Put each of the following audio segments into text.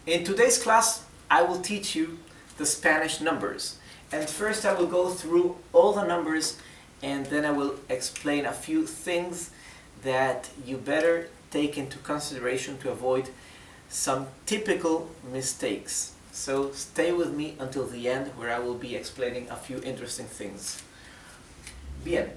In today's class, I will teach you the Spanish numbers. And first I will go through all the numbers and then I will explain a few things that you better take into consideration to avoid some typical mistakes. So stay with me until the end where I will be explaining a few interesting things. Bien,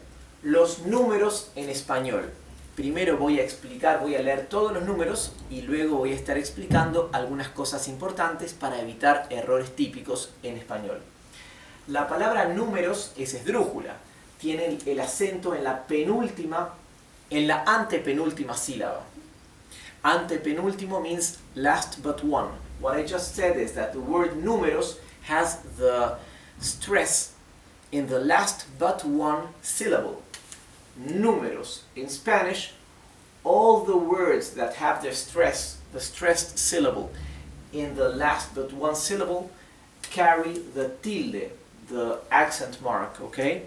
los números en español. Primero voy a leer todos los números y luego voy a estar explicando algunas cosas importantes para evitar errores típicos en español. La palabra números es esdrújula, tiene el acento en la antepenúltima sílaba. Antepenúltimo means last but one. What I just said is that the word números has the stress in the last but one syllable. Números. In Spanish, all the words that have the stressed syllable in the last but one syllable carry the tilde, the accent mark, okay?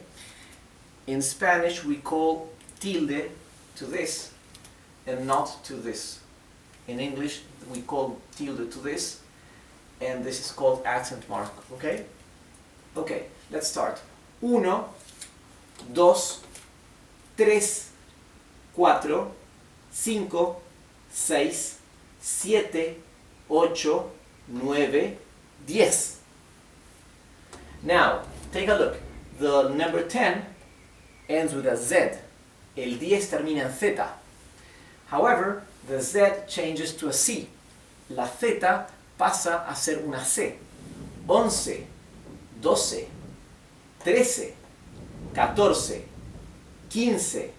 In Spanish, we call tilde to this and not to this. In English, we call tilde to this and this is called accent mark, okay? Okay, let's start. 1, 2, 3, 4, 5, 6, 7, 8, 9, 10. Now, take a look. The number 10 ends with a Z. El 10 termina en Z. However, the Z changes to a C. La Z pasa a ser una C. 11, 12, 13, 14, 15,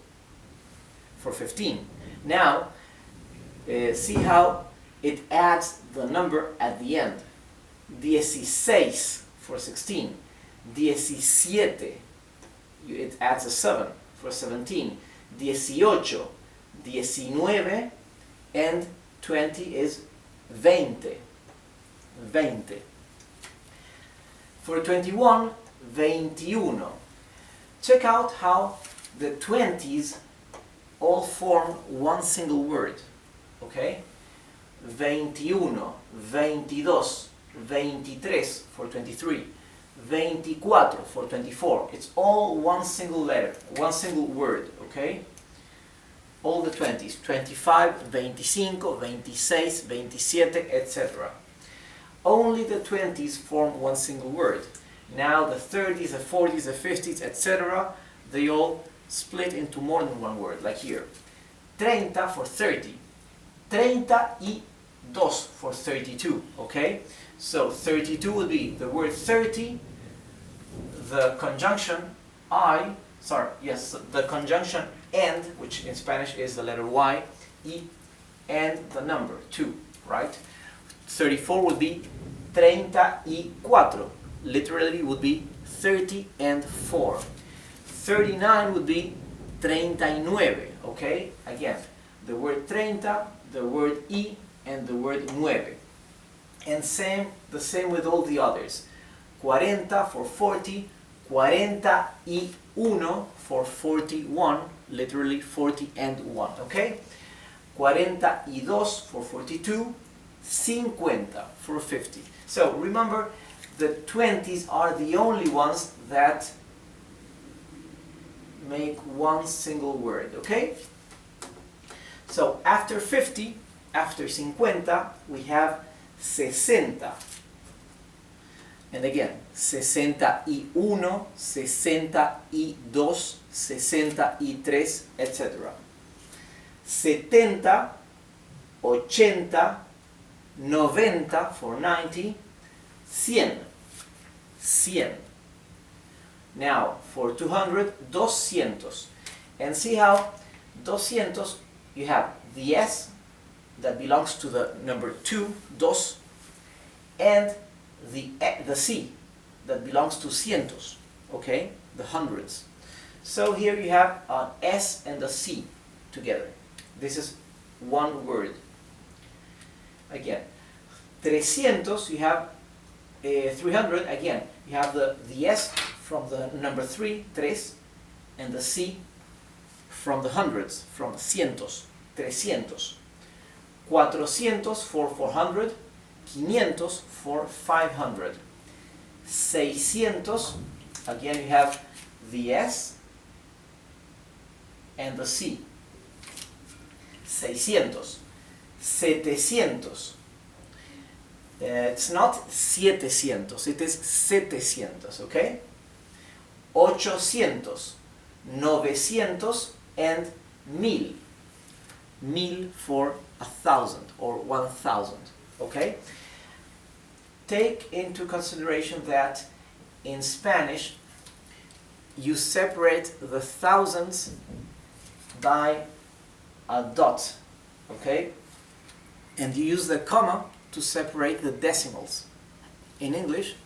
for 15. Now, see how it adds the number at the end. 16 for 16. 17, it adds a 7 for 17. 18, 19, and 20 is 20. 20. For 21, 21. Check out how the 20s all form one single word, okay? 21, 22, 23 for 23, 24 for 24. It's all one single letter, one single word, okay? All the 20s, 25, 25, 26, 27, etc. Only the 20s form one single word. Now the 30s, the 40s, the 50s, etc., they all split into more than one word, like here. 30 for 30. 32 for 32, okay? So 32 would be the word 30, the conjunction the conjunction and, which in Spanish is the letter Y, and the number 2, right? 34 would be 34. Literally would be 30 and 4. 39 would be 39, okay? Again, the word 30, the word y, and the word nueve. And the same with all the others. 40 for 40, 41 for 41, literally 40 and 1, okay? 42 for 42, 50 for 50. So remember, the 20s are the only ones that make one single word, okay? So after 50, after 50, we have 60. And again, 61, 62, 63, etc. 70, 80, 90 for 90, 100. 100. Now, for 200, 200. And see how 200, you have the S that belongs to the number 2, dos, and the C that belongs to cientos, okay? The hundreds. So here you have an S and a C together. This is one word. Again, 300, you have 300, again, you have the S from the number 3, tres, and the C from the hundreds, from cientos, 300. 400 for 400, 500 for 500. 600, again you have the S and the C. 600. 700. It's not 700, it is 700, okay? 800, 900 and 1000. 1000 for 1000 or 1000, okay? Take into consideration that in Spanish you separate the thousands by a dot, okay? And you use the comma to separate the decimals. In English,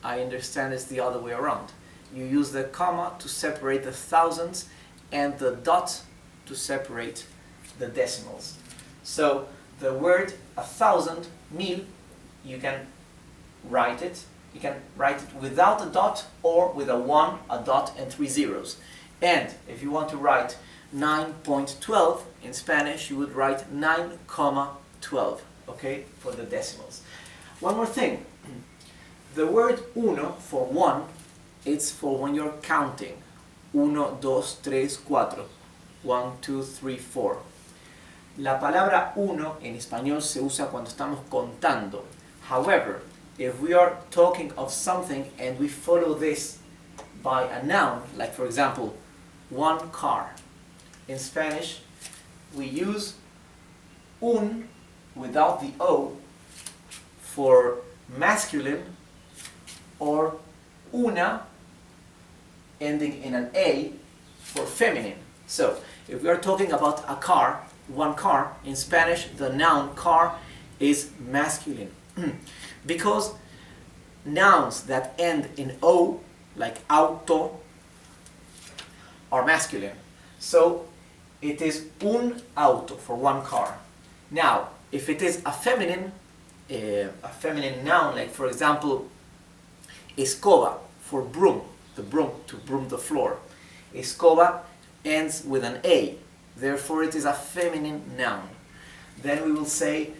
I understand it's the other way around. You use the comma to separate the thousands and the dot to separate the decimals. So the word 1000, 1000, you can write it. You can write it without a dot or with a 1, a dot and 3 zeros. And if you want to write 9.12 in Spanish, you would write 9,12, okay, for the decimals. One more thing. The word uno for one, it's for when you're counting. 1, 2, 3, 4. 1, 2, 3, 4. La palabra uno en español se usa cuando estamos contando. However, if we are talking of something and we follow this by a noun, like for example, one car. In Spanish, we use un without the O for masculine or una ending in an A for feminine. So, if we are talking about a car, one car, in Spanish the noun car is masculine. Because nouns that end in O, like auto, are masculine. So it is un auto for one car. Now, if it is a feminine noun, like for example, escoba for broom, the broom, to broom the floor. Escoba ends with an A, therefore it is a feminine noun. Then we will say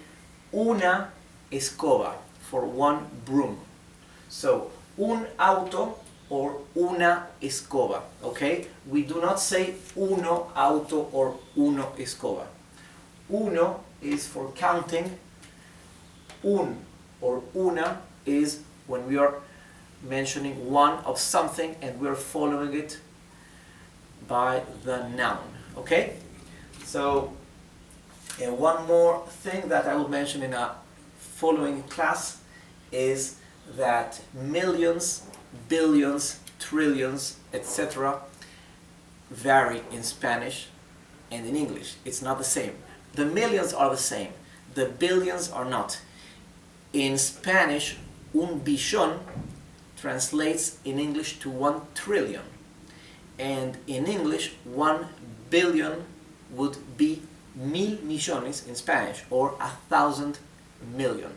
una escoba for one broom. So un auto or una escoba, okay? We do not say uno auto or uno escoba. Uno is for counting. Un or una is when we are mentioning one of something and we are following it by the noun, okay? So one more thing that I will mention in a following class is that millions, billions, trillions, etc. vary in Spanish and in English. It's not the same. The millions are the same. The billions are not. In Spanish, un billón translates in English to 1 trillion. And in English, 1 billion would be 1000 millones in Spanish, or 1,000 million.